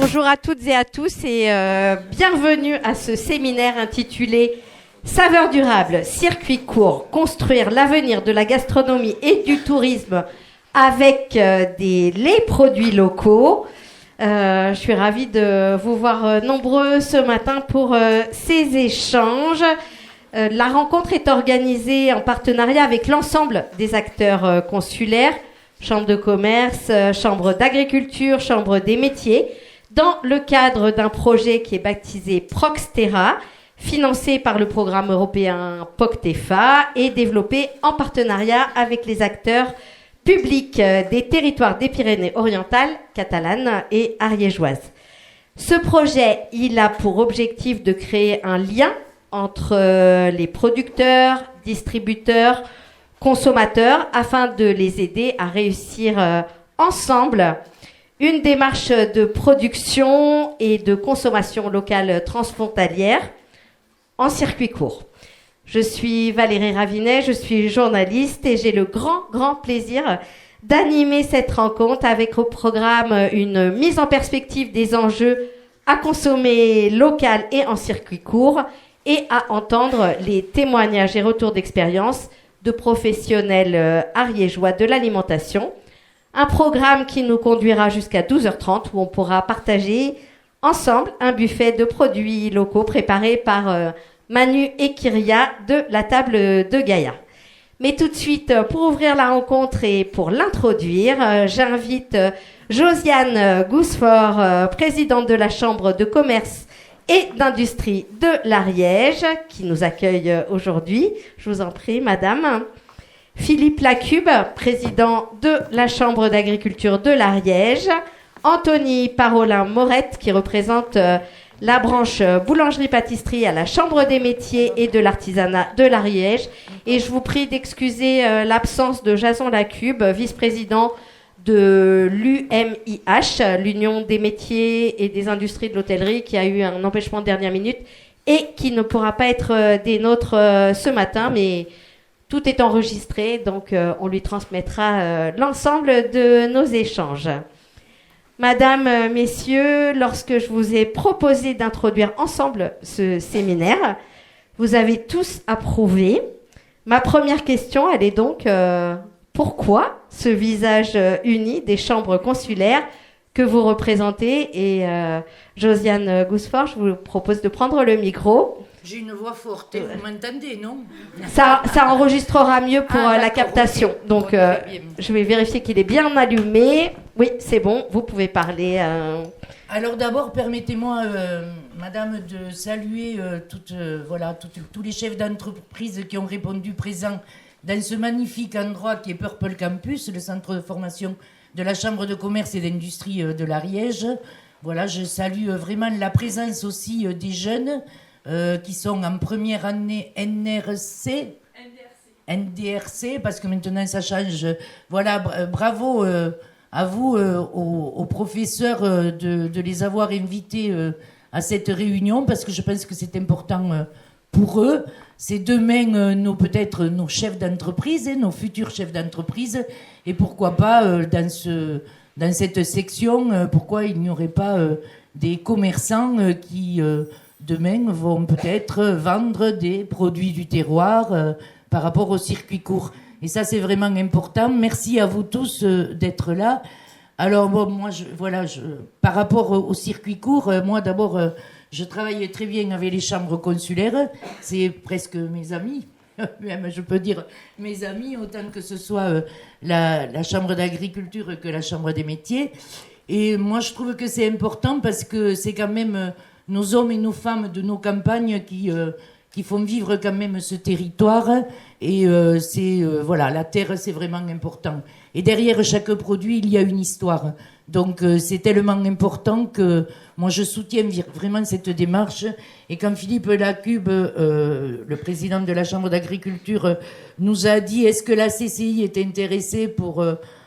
Bonjour à toutes et à tous et bienvenue à ce séminaire intitulé Saveurs durables, circuit court, construire l'avenir de la gastronomie et du tourisme avec les produits locaux. Je suis ravie de vous voir nombreux ce matin pour ces échanges. La rencontre est organisée en partenariat avec l'ensemble des acteurs consulaires, Chambre de commerce, Chambre d'agriculture, Chambre des métiers, dans le cadre d'un projet qui est baptisé Proxterra, financé par le programme européen POCTEFA et développé en partenariat avec les acteurs publics des territoires des Pyrénées-Orientales, catalanes et ariégeoises. Ce projet, il a pour objectif de créer un lien entre les producteurs, distributeurs, consommateurs, afin de les aider à réussir ensemble une démarche de production et de consommation locale transfrontalière en circuit court. Je suis Valérie Ravinet, je suis journaliste et j'ai le grand plaisir d'animer cette rencontre avec au programme une mise en perspective des enjeux à consommer local et en circuit court et à entendre les témoignages et retours d'expérience de professionnels ariégeois de l'alimentation. Un programme qui nous conduira jusqu'à 12h30 où on pourra partager ensemble un buffet de produits locaux préparé par Manu et Kyria de la table de Gaïa. Mais tout de suite, pour ouvrir la rencontre et pour l'introduire, j'invite Josiane Gousfort, présidente de la Chambre de commerce et d'industrie de l'Ariège, qui nous accueille aujourd'hui. Je vous en prie, madame. Philippe Lacube, président de la Chambre d'agriculture de l'Ariège. Anthony Parolin-Morette, qui représente la branche boulangerie-pâtisserie à la Chambre des métiers et de l'artisanat de l'Ariège. Et je vous prie d'excuser l'absence de Jason Lacube, vice-président de l'UMIH, l'Union des métiers et des industries de l'hôtellerie, qui a eu un empêchement de dernière minute et qui ne pourra pas être des nôtres ce matin, mais tout est enregistré, donc on lui transmettra l'ensemble de nos échanges. Madame, messieurs, lorsque je vous ai proposé d'introduire ensemble ce séminaire, vous avez tous approuvé. Ma première question, elle est donc pourquoi ce visage uni des chambres consulaires que vous représentez? Et Josiane Gousfort, je vous propose de prendre le micro. J'ai une voix forte, vous m'entendez, non? Ça enregistrera mieux pour la captation. Okay. Donc, je vais vérifier qu'il est bien allumé. Oui, c'est bon, vous pouvez parler. Alors d'abord, permettez-moi, madame, de saluer tous les chefs d'entreprise qui ont répondu présents dans ce magnifique endroit qui est Purple Campus, le centre de formation de la Chambre de commerce et d'industrie de l'Ariège. Voilà, je salue vraiment la présence aussi des jeunes qui sont en première année NDRC, parce que maintenant ça change. Voilà, bravo à vous, aux professeurs, de les avoir invités à cette réunion, parce que je pense que c'est important pour eux. C'est demain peut-être nos chefs d'entreprise, nos futurs chefs d'entreprise, et pourquoi pas dans cette section, pourquoi il n'y aurait pas des commerçants qui demain vont peut-être vendre des produits du terroir par rapport au circuit court. Et ça, c'est vraiment important. Merci à vous tous d'être là. Alors, bon, moi, par rapport au circuit court, moi, d'abord, je travaille très bien avec les chambres consulaires. C'est presque mes amis. Même, je peux dire mes amis, autant que ce soit la Chambre d'agriculture que la Chambre des métiers. Et moi, je trouve que c'est important parce que c'est quand même nos hommes et nos femmes de nos campagnes qui font vivre quand même ce territoire. Et la terre, c'est vraiment important. Et derrière chaque produit, il y a une histoire. Donc, c'est tellement important que moi, je soutiens vraiment cette démarche. Et quand Philippe Lacube, le président de la Chambre d'agriculture, nous a dit « Est-ce que la CCI est intéressée pour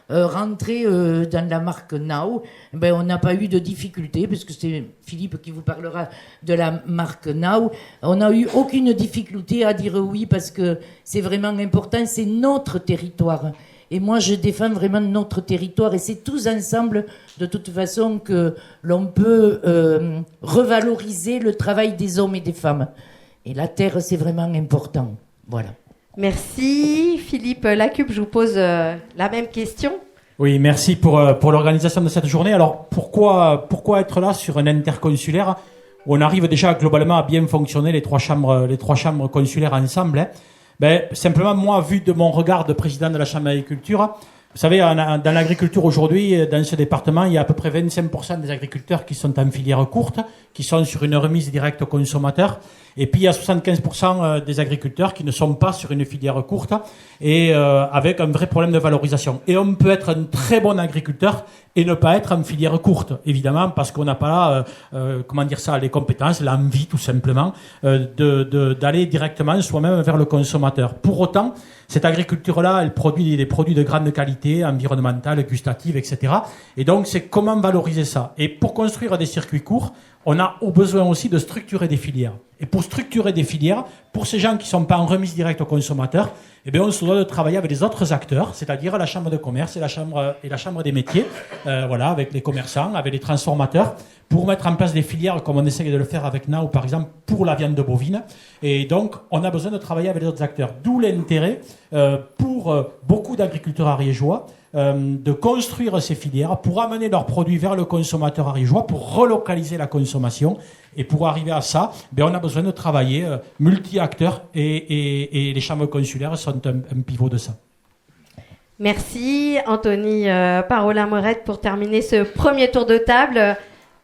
rentrer dans la marque Now ?» on n'a pas eu de difficulté, parce que c'est Philippe qui vous parlera de la marque Now. On n'a eu aucune difficulté à dire oui, parce que c'est vraiment important, c'est notre territoire. Et moi, je défends vraiment notre territoire. Et c'est tous ensemble, de toute façon, que l'on peut revaloriser le travail des hommes et des femmes. Et la terre, c'est vraiment important. Voilà. Merci. Philippe Lacube, je vous pose la même question. Oui, merci pour l'organisation de cette journée. Alors, pourquoi être là sur un interconsulaire où on arrive déjà globalement à bien fonctionner les trois chambres consulaires ensemble, hein. Simplement, moi, vu de mon regard de président de la Chambre d'agriculture, vous savez, dans l'agriculture aujourd'hui, dans ce département, il y a à peu près 25% des agriculteurs qui sont en filière courte, qui sont sur une remise directe au consommateur. Et puis, il y a 75% des agriculteurs qui ne sont pas sur une filière courte et avec un vrai problème de valorisation. Et on peut être un très bon agriculteur et ne pas être en filière courte, évidemment, parce qu'on n'a pas les compétences, l'envie, tout simplement, d'aller directement soi-même vers le consommateur. Pour autant, cette agriculture-là, elle produit des produits de grande qualité, environnementale, gustative, etc. Et donc, c'est comment valoriser ça. Et pour construire des circuits courts, on a besoin aussi de structurer des filières. Et pour structurer des filières, pour ces gens qui ne sont pas en remise directe au consommateur, on se doit de travailler avec les autres acteurs, c'est-à-dire la Chambre de commerce et la Chambre des métiers, avec les commerçants, avec les transformateurs, pour mettre en place des filières comme on essaie de le faire avec Now, par exemple, pour la viande bovine. Et donc, on a besoin de travailler avec les autres acteurs. D'où l'intérêt pour beaucoup d'agriculteurs ariégeois de construire ces filières pour amener leurs produits vers le consommateur ariégeois, pour relocaliser la consommation. Et pour arriver à ça, on a besoin de travailler multi-acteurs et les chambres consulaires sont un pivot de ça. Merci Anthony Parolin-Morette pour terminer ce premier tour de table.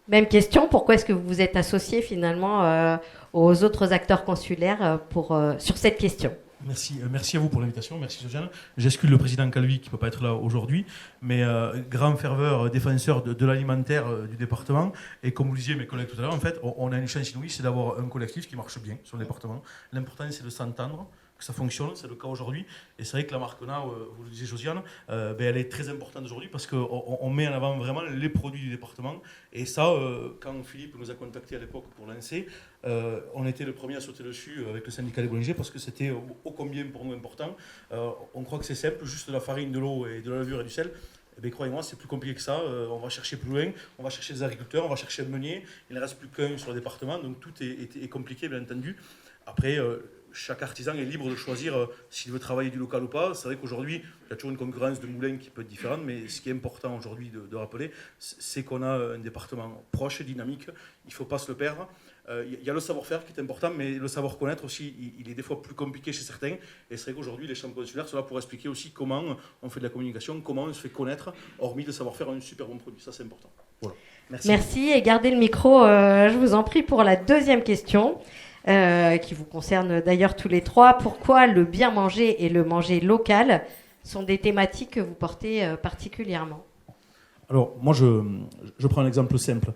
Même question, pourquoi est-ce que vous vous êtes associé finalement aux autres acteurs consulaires sur cette question ? Merci à vous pour l'invitation, merci Josiane. J'excuse le président Calvi qui ne peut pas être là aujourd'hui, mais grand ferveur défenseur de l'alimentaire du département. Et comme vous le disiez mes collègues tout à l'heure, en fait, on a une chance inouïe, c'est d'avoir un collectif qui marche bien sur le département. L'important, c'est de s'entendre, que ça fonctionne, c'est le cas aujourd'hui. Et c'est vrai que la marque Now, vous le disiez Josiane, elle est très importante aujourd'hui parce qu'on met en avant vraiment les produits du département. Et ça, quand Philippe nous a contactés à l'époque pour lancer, on était le premier à sauter dessus avec le syndicat des boulangers parce que c'était ô combien pour nous important. On croit que c'est simple, juste de la farine, de l'eau et de la levure et du sel. Croyez-moi, c'est plus compliqué que ça. On va chercher plus loin, on va chercher des agriculteurs, on va chercher un meunier. Il ne reste plus qu'un sur le département, donc tout est compliqué, bien entendu. Après, chaque artisan est libre de choisir s'il veut travailler du local ou pas. C'est vrai qu'aujourd'hui, il y a toujours une concurrence de moulins qui peut être différente, mais ce qui est important aujourd'hui de rappeler, c'est qu'on a un département proche et dynamique. Il ne faut pas se le perdre. Il y a le savoir-faire qui est important, mais le savoir-connaître aussi, il est des fois plus compliqué chez certains. Et c'est vrai qu'aujourd'hui, les chambres consulaires sont là pour expliquer aussi comment on fait de la communication, comment on se fait connaître, hormis de savoir faire un super bon produit. Ça, c'est important. Voilà. Merci. Et gardez le micro, je vous en prie, pour la deuxième question. Qui vous concerne d'ailleurs tous les trois. Pourquoi le bien manger et le manger local sont des thématiques que vous portez particulièrement ? Alors, moi, je prends un exemple simple.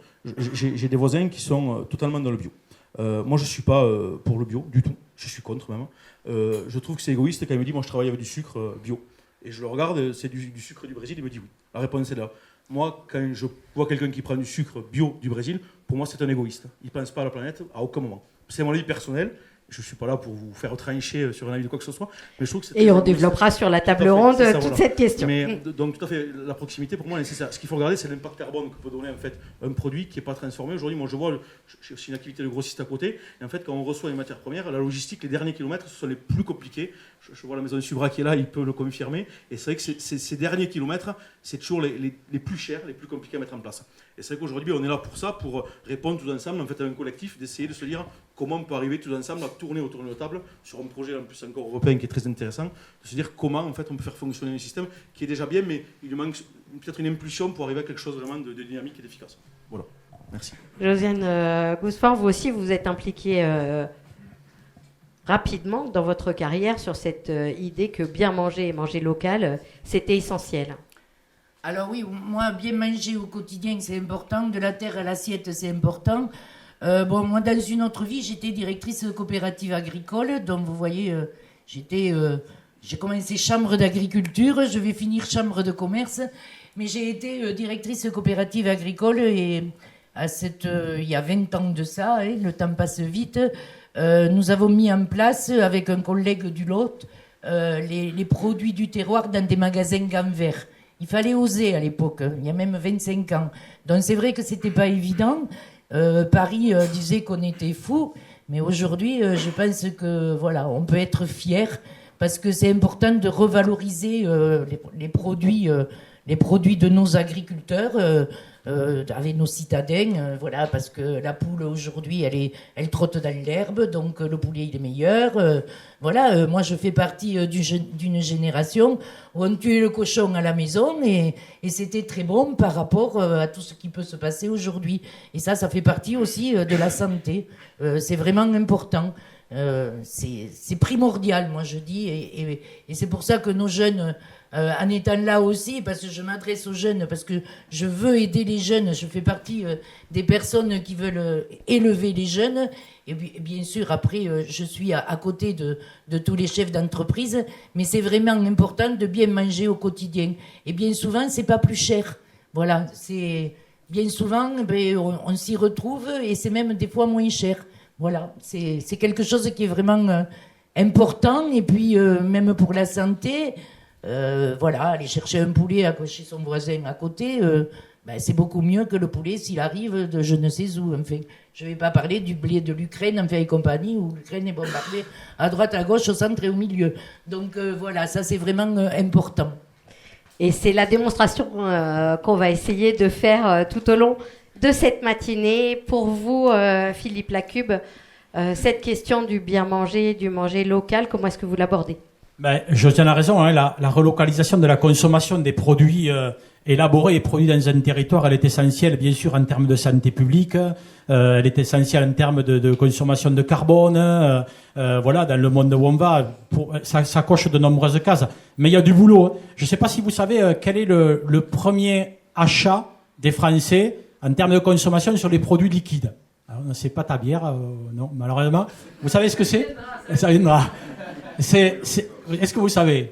J'ai des voisins qui sont totalement dans le bio. Moi, je ne suis pas pour le bio du tout. Je suis contre même. Je trouve que c'est égoïste quand il me dit « moi, je travaille avec du sucre bio ». Et je le regarde, c'est du sucre du Brésil, il me dit oui. La réponse est là. Moi, quand je vois quelqu'un qui prend du sucre bio du Brésil, pour moi, c'est un égoïste. Il ne pense pas à la planète à aucun moment. C'est mon avis personnel. Je ne suis pas là pour vous faire trancher sur un avis de quoi que ce soit. Mais je trouve que c'est on développera sur la table ronde toute cette question. Mais, donc, tout à fait, la proximité, pour moi, est nécessaire. Ce qu'il faut regarder, c'est l'impact carbone que peut donner en fait, un produit qui n'est pas transformé. Aujourd'hui, moi, je vois, j'ai aussi une activité de grossiste à côté. Et en fait, quand on reçoit les matières premières, la logistique, les derniers kilomètres, ce sont les plus compliqués. Je vois la maison de Subra qui est là, il peut le confirmer. Et c'est vrai que ces derniers kilomètres, c'est toujours les plus chers, les plus compliqués à mettre en place. Et c'est vrai qu'aujourd'hui, on est là pour ça, pour répondre tous ensemble, en fait, à un collectif, d'essayer de se dire comment on peut arriver tous ensemble à tourner autour de nos tables sur un projet en plus encore européen qui est très intéressant, de se dire comment en fait on peut faire fonctionner un système qui est déjà bien, mais il lui manque peut-être une impulsion pour arriver à quelque chose vraiment de dynamique et d'efficace. Voilà, merci. Josiane Gousport, vous aussi, vous êtes impliquée rapidement dans votre carrière sur cette idée que bien manger et manger local, c'était essentiel. Alors oui, moi, bien manger au quotidien, c'est important. De la terre à l'assiette, c'est important. Moi, dans une autre vie, j'étais directrice coopérative agricole. Donc, vous voyez, j'ai commencé chambre d'agriculture. Je vais finir chambre de commerce. Mais j'ai été directrice coopérative agricole. Et il y a 20 ans de ça, le temps passe vite, nous avons mis en place, avec un collègue du Lot, les produits du terroir dans des magasins gants verts. Il fallait oser à l'époque, il y a même 25 ans. Donc c'est vrai que c'était pas évident. Paris disait qu'on était fous, mais aujourd'hui, je pense que voilà, on peut être fier parce que c'est important de revaloriser les produits de nos agriculteurs. Avec nos citadins, voilà, parce que la poule aujourd'hui elle trotte dans l'herbe, donc le poulet il est meilleur. Voilà, moi je fais partie d'une génération où on tuait le cochon à la maison et c'était très bon par rapport à tout ce qui peut se passer aujourd'hui. Et ça fait partie aussi de la santé. C'est vraiment important. C'est primordial, moi je dis, et c'est pour ça que nos jeunes, en étant là aussi, parce que je m'adresse aux jeunes, parce que je veux aider les jeunes, je fais partie des personnes qui veulent élever les jeunes, et bien sûr après je suis à côté de tous les chefs d'entreprise, mais c'est vraiment important de bien manger au quotidien, et bien souvent c'est pas plus cher, voilà, c'est bien souvent on s'y retrouve et c'est même des fois moins cher. Voilà, c'est quelque chose qui est vraiment important. Et puis, même pour la santé, voilà, aller chercher un poulet chez son voisin à côté, c'est beaucoup mieux que le poulet s'il arrive de je ne sais où. Enfin, je ne vais pas parler du blé de l'Ukraine, enfin, et compagnie, où l'Ukraine est bombardée à droite, à gauche, au centre et au milieu. Donc, voilà, ça, c'est vraiment important. Et c'est la démonstration qu'on va essayer de faire tout au long de cette matinée. Pour vous, Philippe Lacube, cette question du bien manger, du manger local, comment est-ce que vous l'abordez ? Josiane a raison, hein, la relocalisation de la consommation des produits élaborés et produits dans un territoire, elle est essentielle, bien sûr, en termes de santé publique, elle est essentielle en termes de consommation de carbone, voilà, dans le monde où on va, ça coche de nombreuses cases. Mais il y a du boulot. Hein. Je ne sais pas si vous savez quel est le premier achat des Français en termes de consommation sur les produits liquides. Alors, c'est pas ta bière, non, malheureusement. Vous savez ce que c'est ? Ça viendra. Est-ce que vous savez ?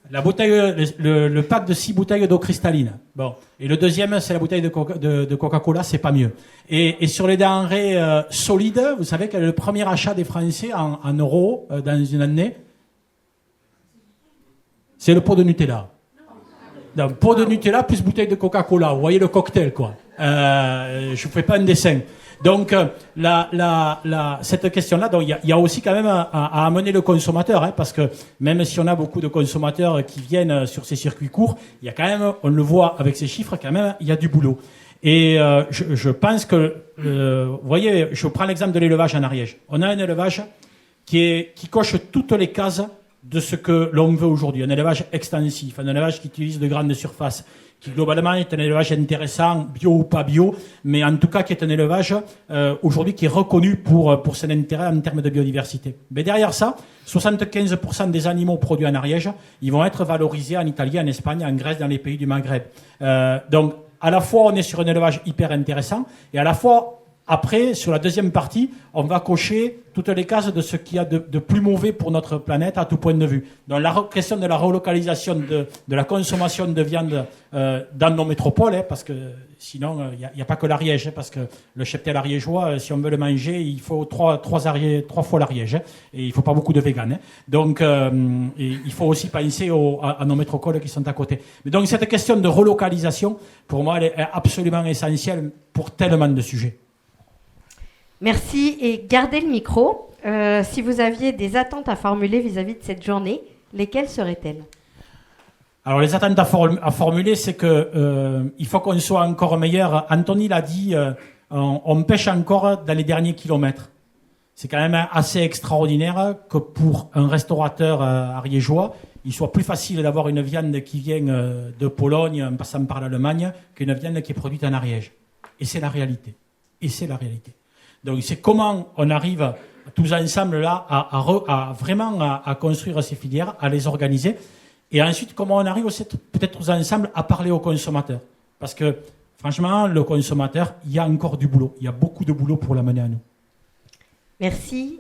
La bouteille, le pack de 6 bouteilles d'eau cristalline. Bon. Et le deuxième, c'est la bouteille de Coca-Cola, c'est pas mieux. Et sur les denrées solides, vous savez quel est le premier achat des Français en euros dans une année ? C'est le pot de Nutella. Donc, pot de Nutella plus bouteille de Coca-Cola. Vous voyez le cocktail, quoi. Je ne fais pas un dessin. Donc, cette question-là, donc il y a aussi quand même à amener le consommateur, hein, parce que même si on a beaucoup de consommateurs qui viennent sur ces circuits courts, il y a quand même, on le voit avec ces chiffres, quand même, il y a du boulot. Et je pense que, vous voyez, je prends l'exemple de l'élevage en Ariège. On a un élevage qui coche toutes les cases de ce que l'on veut aujourd'hui. Un élevage extensif, un élevage qui utilise de grandes surfaces, qui globalement est un élevage intéressant, bio ou pas bio, mais en tout cas qui est un élevage aujourd'hui qui est reconnu pour son intérêt en termes de biodiversité. Mais derrière ça, 75% des animaux produits en Ariège, ils vont être valorisés en Italie, en Espagne, en Grèce, dans les pays du Maghreb. Donc, à la fois, on est sur un élevage hyper intéressant, et à la fois, après, sur la deuxième partie, on va cocher toutes les cases de ce qu'il y a de plus mauvais pour notre planète à tout point de vue. Donc la question de la relocalisation de la consommation de viande dans nos métropoles, hein, parce que sinon, il n'y a pas que l'Ariège, hein, parce que le cheptel ariégeois, si on veut le manger, il faut trois fois l'Ariège, hein, et il ne faut pas beaucoup de véganes. Hein. Donc il faut aussi penser à nos métropoles qui sont à côté. Mais donc cette question de relocalisation, pour moi, elle est absolument essentielle pour tellement de sujets. Merci et gardez le micro. Si vous aviez des attentes à formuler vis-à-vis de cette journée, lesquelles seraient-elles ? Alors les attentes à formuler, c'est que il faut qu'on soit encore meilleur. Anthony l'a dit, on pêche encore dans les derniers kilomètres. C'est quand même assez extraordinaire que pour un restaurateur ariégeois, il soit plus facile d'avoir une viande qui vient de Pologne, en passant par l'Allemagne, qu'une viande qui est produite en Ariège. Et c'est la réalité. Donc c'est comment on arrive tous ensemble là à vraiment construire ces filières, à les organiser, et ensuite comment on arrive aussi peut-être tous ensemble à parler aux consommateurs. Parce que franchement, le consommateur, il y a encore du boulot, il y a beaucoup de boulot pour l'amener à nous. Merci.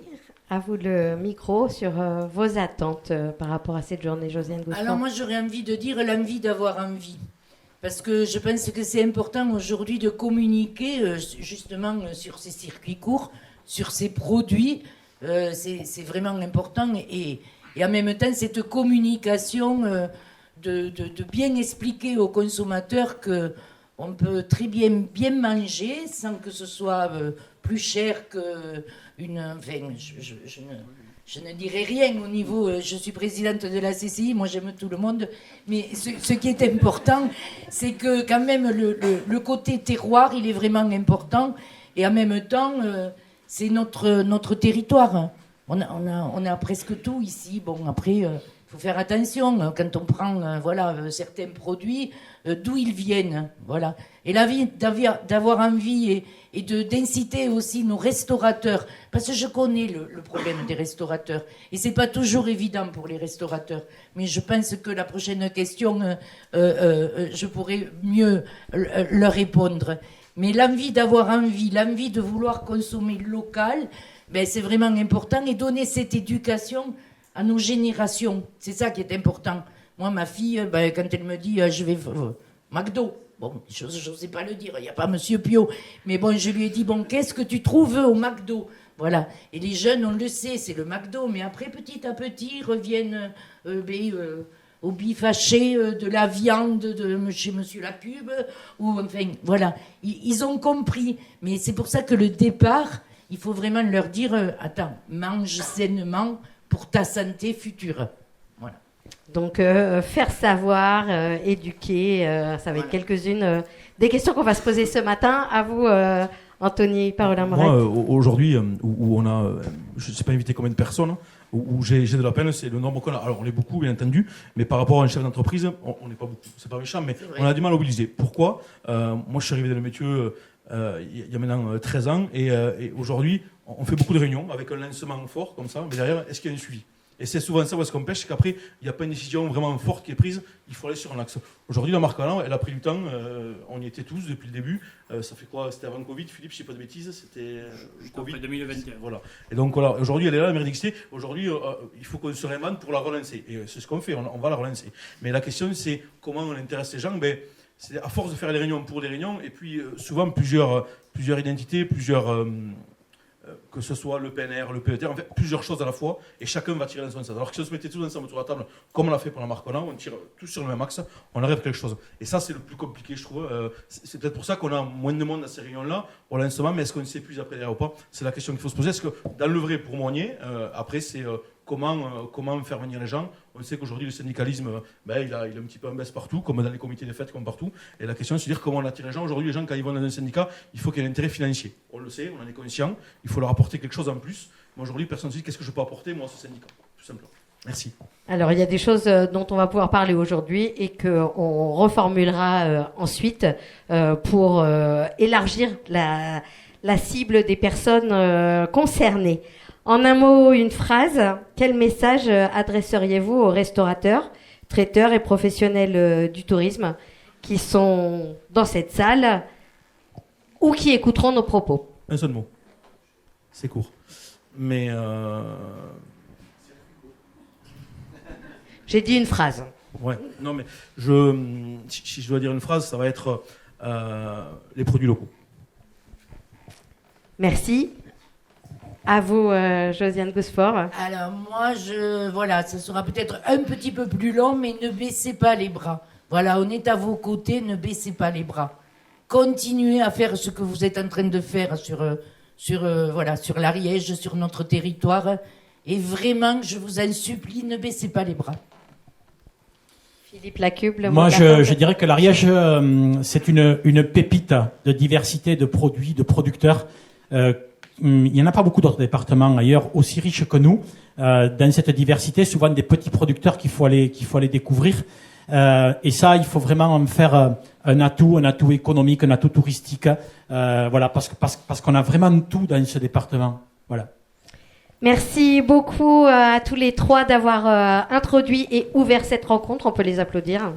À vous le micro sur vos attentes par rapport à cette journée, Josiane Gouffin. Alors moi j'aurais envie de dire l'envie d'avoir envie. Parce que je pense que c'est important aujourd'hui de communiquer justement sur ces circuits courts, sur ces produits, C'est vraiment important. Et en même temps, cette communication, de bien expliquer aux consommateurs qu'on peut très bien manger sans que ce soit plus cher qu'une... Enfin, je ne dirai rien au niveau... je suis présidente de la CCI, moi j'aime tout le monde, mais ce qui est important, c'est que quand même le côté terroir, il est vraiment important, et en même temps, c'est notre territoire. On a presque tout ici. Bon, après, il faut faire attention quand on prend certains produits, d'où ils viennent. Voilà. Et l'envie d'avoir envie et d'inciter aussi nos restaurateurs, parce que je connais le problème des restaurateurs, et c'est pas toujours évident pour les restaurateurs, mais je pense que la prochaine question, je pourrai mieux leur répondre. Mais l'envie de vouloir consommer local, ben c'est vraiment important, et donner cette éducation à nos générations. C'est ça qui est important. Moi, ma fille, quand elle me dit je vais McDo, bon, je n'osais pas le dire, il n'y a pas Monsieur Pio, mais bon, je lui ai dit, bon, qu'est-ce que tu trouves au McDo? Voilà. Et les jeunes, on le sait, c'est le McDo, mais après, petit à petit, ils reviennent au bif haché, de la viande chez Monsieur Lacube, ou enfin, voilà. Ils ont compris, mais c'est pour ça que le départ, il faut vraiment leur dire, attends, mange sainement pour ta santé future. Voilà. Donc, faire savoir, éduquer, ça va être quelques-unes des questions qu'on va se poser ce matin. À vous, Anthony Parolin-Morette. Moi, aujourd'hui, où on a, je ne sais pas invité combien de personnes, où j'ai de la peine, c'est le nombre qu'on a. Alors, on est beaucoup, bien entendu, mais par rapport à un chef d'entreprise, on n'est pas beaucoup. C'est pas méchant, mais on a du mal à mobiliser. Pourquoi? Moi, je suis arrivé dans le métier il y a maintenant 13 ans, et aujourd'hui, on fait beaucoup de réunions avec un lancement fort, comme ça, mais derrière, est-ce qu'il y a un suivi? Et c'est souvent ça où est-ce qu'on pêche, c'est qu'après, il n'y a pas une décision vraiment forte qui est prise, il faut aller sur un axe. Aujourd'hui, la marque Alain, elle a pris du temps, on y était tous depuis le début. Ça fait quoi? C'était avant Covid, Philippe, je ne dis pas de bêtises, c'était Covid 2021. Voilà. Et donc voilà, aujourd'hui, elle est là, la mairie d'Ixté. Aujourd'hui, il faut qu'on se réinvente pour la relancer. Et c'est ce qu'on fait, on va la relancer. Mais la question, c'est comment on intéresse les gens. C'est à force de faire les réunions pour les réunions, et puis souvent plusieurs identités, que ce soit le PNR, le PETR, en fait, plusieurs choses à la fois, et chacun va tirer dans son sens. Alors que si on se mettait tous ensemble autour de la table, comme on l'a fait pour la marque Roland, on tire tous sur le même axe, on arrive à quelque chose. Et ça, c'est le plus compliqué, je trouve. C'est peut-être pour ça qu'on a moins de monde à ces réunions-là, au lancement, mais est-ce qu'on s'épuise après derrière ou pas? C'est la question qu'il faut se poser. Est-ce que, dans le vrai, pour moi, on y est. Après, c'est comment faire venir les gens. On sait qu'aujourd'hui, le syndicalisme, il a un petit peu en baisse partout, comme dans les comités des fêtes, comme partout. Et la question, c'est de dire comment on attire les gens. Aujourd'hui, les gens, quand ils vont dans un syndicat, il faut qu'il y ait un intérêt financier. On le sait, on en est conscient. Il faut leur apporter quelque chose en plus. Moi, aujourd'hui, personne ne se dit qu'est-ce que je peux apporter, moi, à ce syndicat. Tout simplement. Merci. Alors, il y a des choses dont on va pouvoir parler aujourd'hui et qu'on reformulera ensuite pour élargir la cible des personnes concernées. En un mot, une phrase, quel message adresseriez-vous aux restaurateurs, traiteurs et professionnels du tourisme qui sont dans cette salle ou qui écouteront nos propos? Un seul mot. C'est court. Mais... J'ai dit une phrase. Ouais. Non, mais si je dois dire une phrase, ça va être les produits locaux. Merci. À vous, Josiane Gosford. Alors moi, ça sera peut-être un petit peu plus long, mais ne baissez pas les bras. Voilà, on est à vos côtés, ne baissez pas les bras. Continuez à faire ce que vous êtes en train de faire sur l'Ariège, sur notre territoire. Et vraiment, je vous en supplie, ne baissez pas les bras. Philippe Lacube, moi, je dirais que l'Ariège, c'est une pépite de diversité de produits, de producteurs. Il n'y en a pas beaucoup d'autres départements ailleurs aussi riches que nous. Dans cette diversité, souvent des petits producteurs qu'il faut aller découvrir. Et ça, il faut vraiment en faire un atout économique, un atout touristique. Parce qu'on a vraiment tout dans ce département. Voilà. Merci beaucoup à tous les trois d'avoir introduit et ouvert cette rencontre. On peut les applaudir.